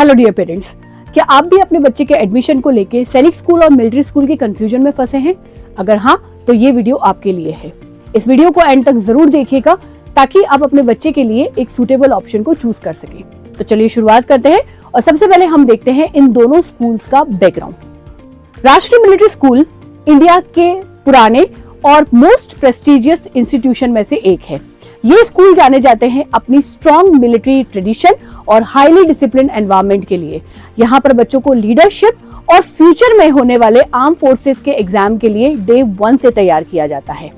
Hello dear parents, क्या आप भी अपने बच्चे के एडमिशन को लेके सैनिक स्कूल और मिलिट्री स्कूल के कंफ्यूजन में फंसे हैं? अगर हाँ, तो ये वीडियो आपके लिए है। इस वीडियो को एंड तक जरूर देखिएगा ताकि आप अपने बच्चे के लिए एक सूटेबल ऑप्शन को चूज कर सकें। तो चलिए शुरुआत करते हैं और सबसे पहले हम देखते हैं इन दोनों स्कूल्स का बैकग्राउंड। राष्ट्रीय मिलिट्री स्कूल इंडिया के पुराने और मोस्ट प्रेस्टिजियस इंस्टीट्यूशन में से एक है। ये स्कूल जाने जाते हैं अपनी स्ट्रॉन्ग मिलिट्री ट्रेडिशन और हाईली डिसिप्लिन एनवायरनमेंट के लिए। यहाँ पर बच्चों को लीडरशिप और फ्यूचर में होने वाले आर्म फोर्सेस के एग्जाम के लिए डे 1 से तैयार किया जाता है।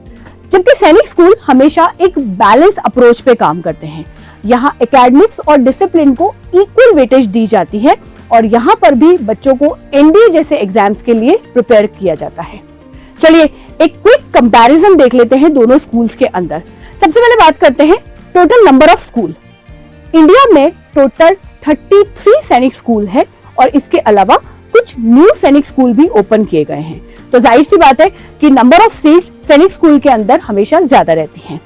जबकि सैनिक स्कूल हमेशा एक बैलेंस अप्रोच पे काम करते हैं। यहाँ एकेडमिक्स और डिसिप्लिन को इक्वल वेटेज दी जाती है और यहाँ पर भी बच्चों को एनडीए जैसे एग्जाम्स के लिए प्रिपेयर किया जाता है। चलिए एक क्विक कंपैरिजन देख लेते हैं दोनों स्कूल्स के अंदर। सबसे पहले बात करते हैं total number of school. India में टोटल 33 सैनिक स्कूल है और इसके अलावा कुछ न्यू सैनिक स्कूल भी ओपन किए गए हैं। तो जाहिर सी बात है कि नंबर ऑफ सीट सैनिक स्कूल के अंदर हमेशा ज्यादा रहती हैं।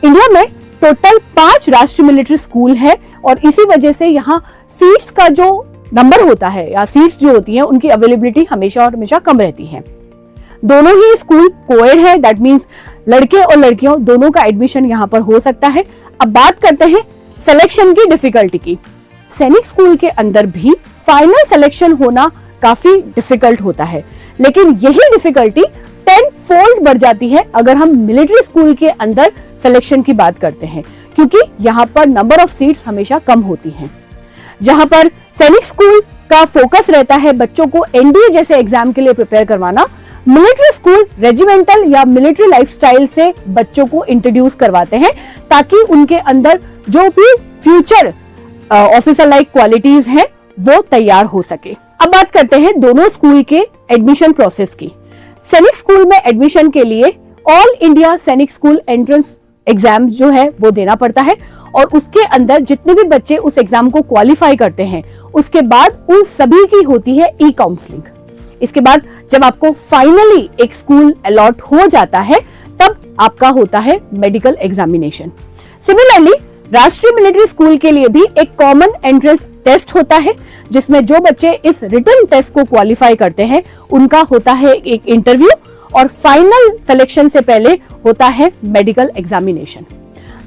इंडिया में टोटल 5 राष्ट्रीय मिलिट्री स्कूल है और इसी वजह से यहाँ सीट्स का जो नंबर होता है या सीट्स जो होती हैं उनकी अवेलेबिलिटी हमेशा और हमेशा कम रहती है। दोनों ही स्कूल कोएड है, दैट मींस लड़के और लड़कियों दोनों का एडमिशन यहाँ पर हो सकता है। अब बात करते हैं सिलेक्शन की डिफिकल्टी की। सैनिक स्कूल के अंदर भी फाइनल सिलेक्शन होना काफी डिफिकल्ट होता है, लेकिन यही डिफिकल्टी 10 फोल्ड बढ़ जाती है अगर हम मिलिट्री स्कूल के अंदर सिलेक्शन की बात करते हैं, क्योंकि यहाँ पर नंबर ऑफ सीट्स हमेशा कम होती हैं। जहां पर सैनिक स्कूल का फोकस रहता है बच्चों को एनडीए जैसे एग्जाम के लिए प्रिपेयर करवाना, मिलिट्री स्कूल रेजिमेंटल या मिलिट्री लाइफस्टाइल से बच्चों को इंट्रोड्यूस करवाते हैं ताकि उनके अंदर जो भी फ्यूचर ऑफिसर लाइक क्वालिटीज हैं वो तैयार हो सके। अब बात करते हैं दोनों स्कूल के एडमिशन प्रोसेस की। सैनिक स्कूल में एडमिशन के लिए ऑल इंडिया सैनिक स्कूल एंट्रेंस एग्जाम जो है वो देना पड़ता है और उसके अंदर जितने भी बच्चे उस एग्जाम को क्वालिफाई करते हैं उसके बाद उन सभी की होती है ई काउंसलिंग। इसके बाद जब आपको फाइनली एक स्कूल अलॉट हो जाता है तब आपका होता है मेडिकल एग्जामिनेशन। सिमिलरली राष्ट्रीय मिलिट्री स्कूल के लिए भी एक कॉमन एंट्रेंस टेस्ट होता है जिसमें जो बच्चे इस रिटन टेस्ट को क्वालिफाई करते हैं उनका होता है एक इंटरव्यू और फाइनल सिलेक्शन से पहले होता है मेडिकल एग्जामिनेशन।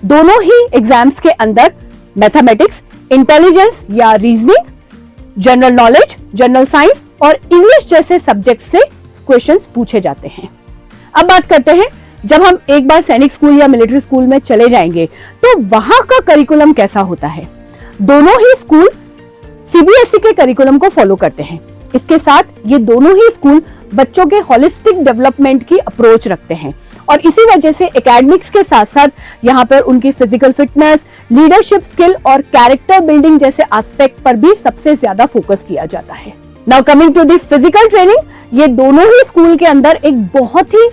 दोनों ही एग्जाम्स के अंदर मैथमेटिक्स, इंटेलिजेंस या reasoning, general knowledge, general science और इंग्लिश जैसे सब्जेक्ट से क्वेश्चंस पूछे जाते हैं। अब बात करते हैं जब हम एक बार सैनिक स्कूल या मिलिट्री स्कूल में चले जाएंगे तो वहां का करिकुलम कैसा होता है। दोनों ही स्कूल सीबीएसई के करिकुलम को फॉलो करते हैं। इसके साथ ये दोनों ही स्कूल बच्चों के होलिस्टिक डेवलपमेंट की अप्रोच रखते हैं और इसी वजह से एकेडमिक्स के साथ साथ यहाँ पर उनकी फिजिकल फिटनेस, लीडरशिप स्किल और कैरेक्टर बिल्डिंग जैसे एस्पेक्ट पर भी सबसे ज्यादा फोकस किया जाता है। Now coming to the physical training, ये दोनों ही स्कूल के अंदर एक बहुत ही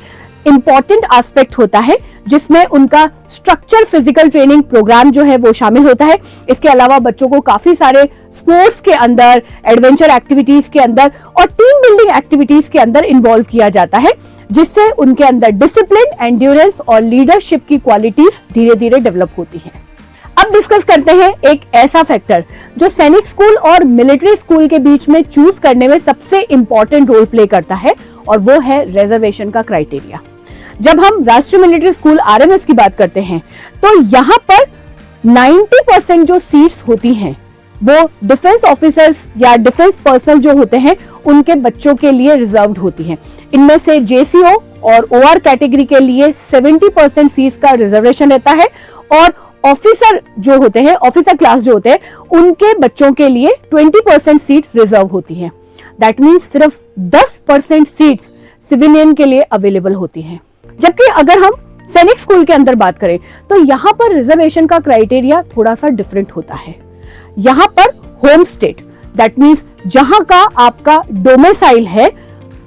इंपॉर्टेंट एस्पेक्ट होता है जिसमें उनका स्ट्रक्चर फिजिकल ट्रेनिंग प्रोग्राम जो है वो शामिल होता है। इसके अलावा बच्चों को काफी सारे स्पोर्ट्स के अंदर, एडवेंचर एक्टिविटीज के अंदर और टीम बिल्डिंग एक्टिविटीज के अंदर इन्वॉल्व किया जाता है जिससे उनके अंदर डिसिप्लिन, एंड्योरेंस और लीडरशिप की क्वालिटीज धीरे धीरे डेवलप होती है। अब डिस्कस करते हैं एक ऐसा फैक्टर जो सैनिक स्कूल और मिलिट्री स्कूल के बीच में चूज करने में सबसे इंपॉर्टेंट रोल प्ले करता है और वो है रिजर्वेशन का क्राइटेरिया। जब हम राष्ट्रीय मिलिट्री स्कूल आरएमएस की बात करते हैं तो यहाँ पर 90% जो सीट्स होती हैं वो डिफेंस ऑफिसर्स या डिफेंस पर्सनल जो होते हैं उनके बच्चों के लिए रिजर्व्ड होती हैं। इनमें से जेसीओ और ओआर कैटेगरी के लिए 70% सीट्स का रिजर्वेशन रहता है और ऑफिसर जो होते हैं, ऑफिसर क्लास जो होते हैं, उनके बच्चों के लिए 20% सीट्स रिजर्व होती हैं। दैट मीन्स सिर्फ 10% सीट्स सिविलियन के लिए अवेलेबल होती हैं। जबकि अगर हम सैनिक स्कूल के अंदर बात करें तो यहाँ पर रिजर्वेशन का क्राइटेरिया थोड़ा सा डिफरेंट होता है। यहाँ पर होम स्टेट, दैट मीन्स जहां का आपका डोमिसाइल है,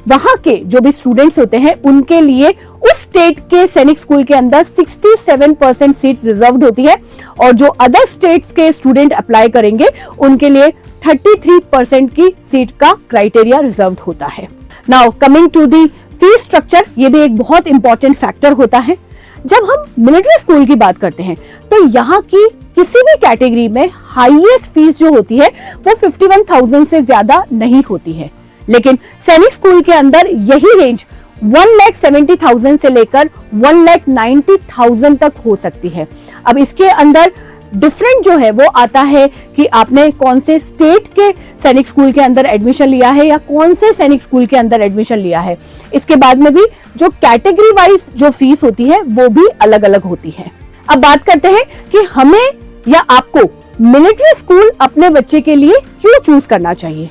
वहां के जो भी स्टूडेंट्स होते हैं उनके लिए उस स्टेट के सैनिक स्कूल के अंदर 67% सीट रिजर्व्ड होती है और जो अदर स्टेट्स के स्टूडेंट अप्लाई करेंगे उनके लिए 33% की सीट का क्राइटेरिया रिजर्व्ड होता है। Now coming to the fees structure, ये भी एक बहुत इंपॉर्टेंट फैक्टर होता है। जब हम मिलिट्री स्कूल की बात करते हैं तो यहाँ की किसी भी कैटेगरी में हाईएस्ट फीस जो होती है वो 51,000 से ज्यादा नहीं होती है, लेकिन सैनिक स्कूल के अंदर यही रेंज 1,70,000 से लेकर 1,90,000 तक हो सकती है। अब इसके अंदर डिफरेंट जो है वो आता है कि आपने कौन से स्टेट के सैनिक स्कूल के अंदर एडमिशन लिया है या कौन से सैनिक स्कूल के अंदर एडमिशन लिया है। इसके बाद में भी जो कैटेगरी वाइज जो फीस होती है वो भी अलग अलग होती है। अब बात करते हैं कि हमें या आपको मिलिट्री स्कूल अपने बच्चे के लिए क्यों चूज करना चाहिए।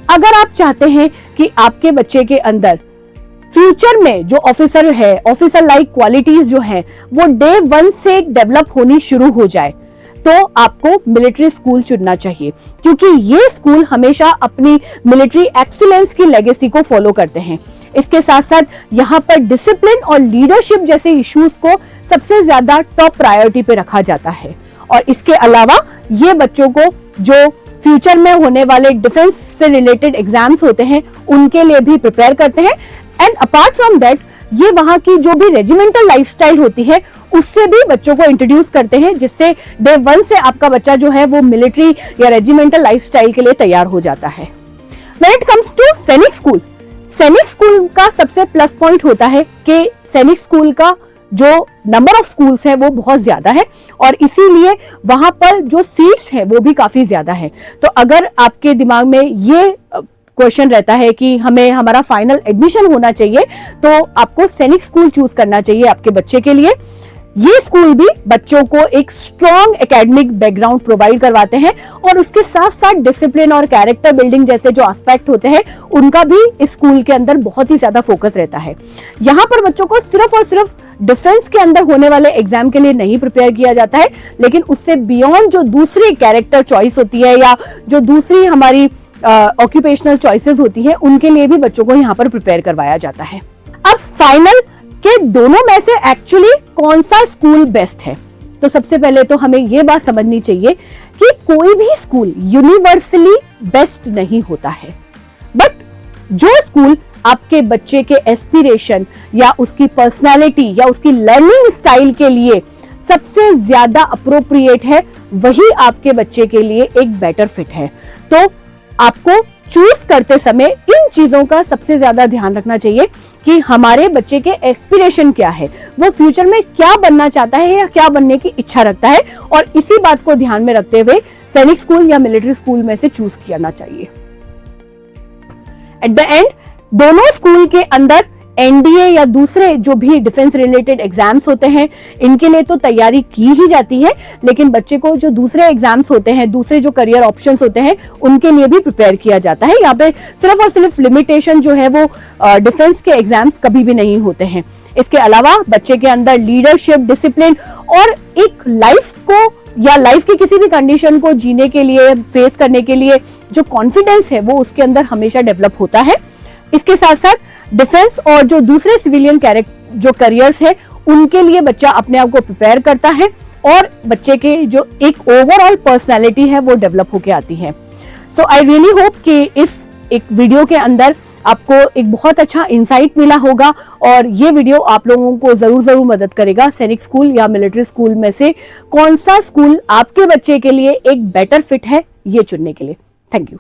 अगर आप चाहते हैं कि आपके बच्चे के अंदर फ्यूचर में जो ऑफिसर है, ऑफिसर लाइक क्वालिटीज जो है वो डे 1 से डेवलप होनी शुरू हो जाए, तो आपको मिलिट्री स्कूल चुनना चाहिए, क्योंकि ये स्कूल हमेशा अपनी मिलिट्री एक्सीलेंस की लेगेसी को फॉलो करते हैं। इसके साथ साथ यहाँ पर डिसिप्लिन और लीडरशिप जैसे इश्यूज को सबसे ज्यादा टॉप प्रायोरिटी पे रखा जाता है। और इसके अलावा ये बच्चों को जो फ्यूचर में होने वाले डिफेंस से रिलेटेड एग्जाम्स होते हैं उनके लिए भी प्रिपेयर करते हैं। एंड अपार्ट फ्रॉम दैट ये वहां की जो भी रेजिमेंटल लाइफस्टाइल होती है उससे भी बच्चों को इंट्रोड्यूस करते हैं, जिससे डे 1 से आपका बच्चा जो है वो मिलिट्री या रेजिमेंटल लाइफस्टाइल के लिए तैयार हो जाता है। व्हेन इट कम्स टू सैनिक स्कूल का सबसे प्लस पॉइंट होता है कि सैनिक स्कूल का जो नंबर ऑफ स्कूल्स है वो बहुत ज्यादा है और इसीलिए वहां पर जो सीट्स है वो भी काफी ज्यादा है। तो अगर आपके दिमाग में ये क्वेश्चन रहता है कि हमें हमारा फाइनल एडमिशन होना चाहिए, तो आपको सैनिक स्कूल चूज करना चाहिए आपके बच्चे के लिए। ये स्कूल भी बच्चों को एक स्ट्रॉन्ग एकेडमिक बैकग्राउंड प्रोवाइड करवाते हैं और उसके साथ साथ डिसिप्लिन और कैरेक्टर बिल्डिंग जैसे जो एस्पेक्ट होते हैं उनका भी इस स्कूल के अंदर बहुत ही ज्यादा फोकस रहता है। यहाँ पर बच्चों को सिर्फ और सिर्फ डिफेंस के अंदर होने वाले एग्जाम के लिए नहीं प्रिपेयर किया जाता है, लेकिन उससे बियॉन्ड जो दूसरी कैरेक्टर चॉइस होती है या जो दूसरी हमारी ऑक्यूपेशनल चॉइसेस होती है उनके लिए भी बच्चों को यहाँ पर प्रिपेयर करवाया जाता है। अब फाइनल के दोनों में से एक्चुअली कौन सा स्कूल बेस्ट है, तो सबसे पहले तो हमें यह बात समझनी चाहिए कि कोई भी स्कूल यूनिवर्सली बेस्ट नहीं होता है, बट जो स्कूल आपके बच्चे के एस्पिरेशन या उसकी पर्सनालिटी या उसकी लर्निंग स्टाइल के लिए सबसे ज्यादा अप्रोप्रिएट है वही आपके बच्चे के लिए एक बेटर फिट है। तो आपको चूज करते समय इन चीजों का सबसे ज्यादा ध्यान रखना चाहिए कि हमारे बच्चे के एस्पिरेशन क्या है, वो फ्यूचर में क्या बनना चाहता है या क्या बनने की इच्छा रखता है, और इसी बात को ध्यान में रखते हुए सैनिक स्कूल या मिलिट्री स्कूल में से चूज करना चाहिए। एट द एंड दोनों स्कूल के अंदर एनडीए या दूसरे जो भी डिफेंस रिलेटेड एग्जाम्स होते हैं इनके लिए तो तैयारी की ही जाती है, लेकिन बच्चे को जो दूसरे एग्जाम्स होते हैं, दूसरे जो करियर ऑप्शंस होते हैं उनके लिए भी प्रिपेयर किया जाता है। यहाँ पे सिर्फ और सिर्फ लिमिटेशन जो है वो डिफेंस के एग्जाम्स कभी भी नहीं होते हैं। इसके अलावा बच्चे के अंदर लीडरशिप, डिसिप्लिन और एक लाइफ को या लाइफ की किसी भी कंडीशन को जीने के लिए, फेस करने के लिए जो कॉन्फिडेंस है वो उसके अंदर हमेशा डेवलप होता है। इसके साथ साथ डिफेंस और जो दूसरे सिविलियन जो करियर्स है उनके लिए बच्चा अपने आप को प्रिपेयर करता है और बच्चे के जो एक ओवरऑल पर्सनालिटी है वो डेवलप होके आती है। सो आई रियली होप कि इस एक वीडियो के अंदर आपको एक बहुत अच्छा इंसाइट मिला होगा और ये वीडियो आप लोगों को जरूर मदद करेगा सैनिक स्कूल या मिलिट्री स्कूल में से कौन सा स्कूल आपके बच्चे के लिए एक बेटर फिट है ये चुनने के लिए। Thank you.